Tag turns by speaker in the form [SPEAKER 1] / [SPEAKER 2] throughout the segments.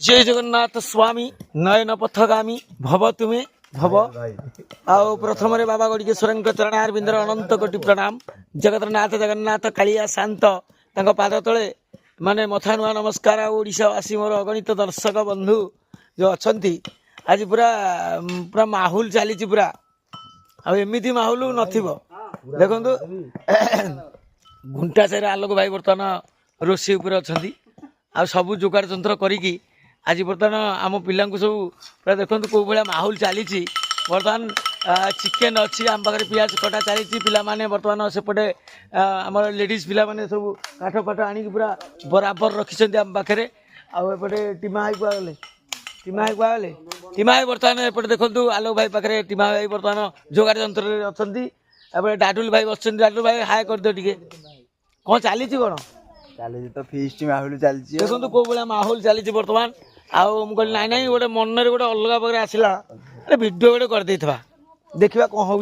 [SPEAKER 1] जय जगन्नाथ स्वामी नयन पथगामी भव तुमे भव आओ प्रथम रे बाबा गड़िकेश्वर चरणार बिंदर अनंत कोटि प्रणाम। जगन्नाथ जगन्नाथ कालिया शांत तांको पाद तले माने मथा नुआ नमस्कार। ओडिशावासी मोर अगणित दर्शक बंधु जो अछंती आज पूरा पूरा माहौल चली पूरा एमती माहौल नथिबो देखंतु घुंटा सारे आलोक भाई बर्तमान रोषे उपरे अछंती आ सबु जोगाड़ तंत्र करिकी आज बर्तमान आम पिला सब पूरा देखो कौ भाया माहौल चली बर्तमान चिकेन अच्छी आम पाखे पियाज कटा चली पिला माने बर्तमान सेपटे आम लेडीज पिला माने सब काठ फाठ आनिक पूरा बराबर रखिंट आम पाखे आउटे टीमा हाई कुआगले टीमा हाई बर्तमान एपटे देखो आलोक भाई पाखे टीमा भाई बर्तमान जोगाड़ यंत्र अच्छा डाडुल भाई बस डाडुल भाई हाय कर दियो टे कौन चली कौन
[SPEAKER 2] चली तो फीस्ट माहौल चलती
[SPEAKER 1] देखो कौ भाया माहौल चली बर्तमान आउ मुझे नाई नाई गोटे मन गोटे अलग प्रकार आसला भिड गोटे कर देखा कौन हो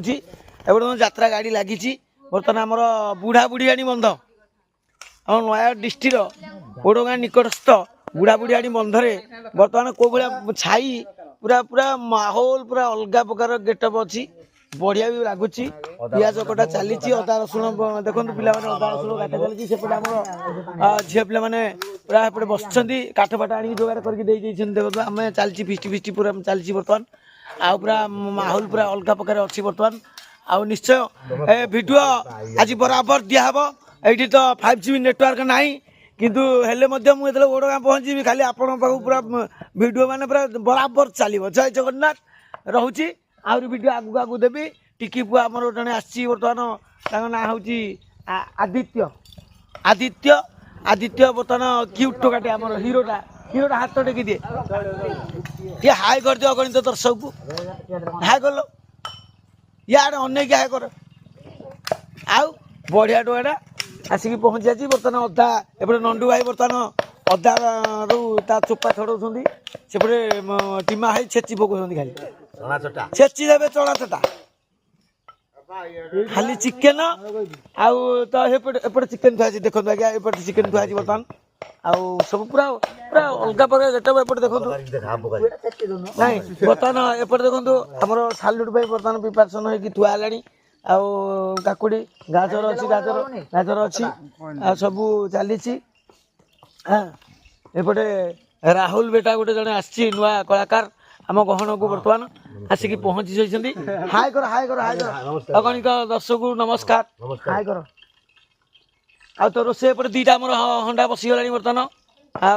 [SPEAKER 1] यात्रा गाड़ी लगी बर्तमान आमर बुढ़ा बुढ़ीआणी बंध आम नया डिस्ट्रिक्ट ओडगाँ निकटस्थ बुढ़ा बुढ़ीआणी बंधरे बर्तमान कौ भाया छाई पूरा पूरा माहौल पूरा अलग प्रकार गेटअप अच्छी बढ़िया भी लगुच पियाज कटा चली अदा रसुण देखो पिला अदा रसुण काटा चली सेपटे आम झील पे पूरा एपटे बस काठ फाट आनी जोगाड़ करके देखो आम चलती फिस्ट फिस्ट पूरा चलती बर्तमान आउ पूरा माहौल पूरा अलग प्रकार अच्छी बर्तमान आउ निश्चय भिडियो आज बराबर दिहब ये तो 5G नेटवर्क नाई किंतु हेले मुझे ओडगाँ पहुँची खाली आपण पाखु पूरा भिडियो माने पूरा बराबर चलो। जय जगन्नाथ रोची आउरी भिडियो आगू आगू देवी टिकी पुआ आमर जड़े आसी बर्तमान ना हूँ आदित्य आदित्य आदित्य बर्तमान क्यूट टोकाटे आमर हिरोटा हिरोटा हाथ टेकी दिए ये हाय कर दियो अगणित दर्शक को हाय कर लो यार अनेक हाय कर आउ बढ़िया टोकाटा आसिक पहुँची जाती बर्तमान अदा एपटे नंडू भाई बर्तमान अदा रू ता चोपा छड़ाऊँ सेपटे टीमा हाई छेची पकाउं खाली छेची देवे चना चटा खाली चिकेन आउ तो एपटे चिकेन थुआ देखो आज्ञा एपटे चिकेन थुआ बर्तमान आउ सब पूरा पूरा अलग प्रकार गेटअप एपटे देखो नहीं बर्तमान एपटे देखो आमर सालुट भाई बर्तमान प्रिपारेसन होगी थुआ है आउ काकुड़ी गाजर अच्छी गाजर गाजर अच्छी सब चली हाँ एपटे राहुल बेटा गोटे जड़े आसी नुआ कलाकार आम गहन को बर्तमान आसिक पहुंची जाइछन्ती हाय कर हाय कर हाय कर अगणित दर्शक को नमस्कार हाय कर आ तो रोसे पर दीटा मोर हंडा बसी गलानी बर्तमान आ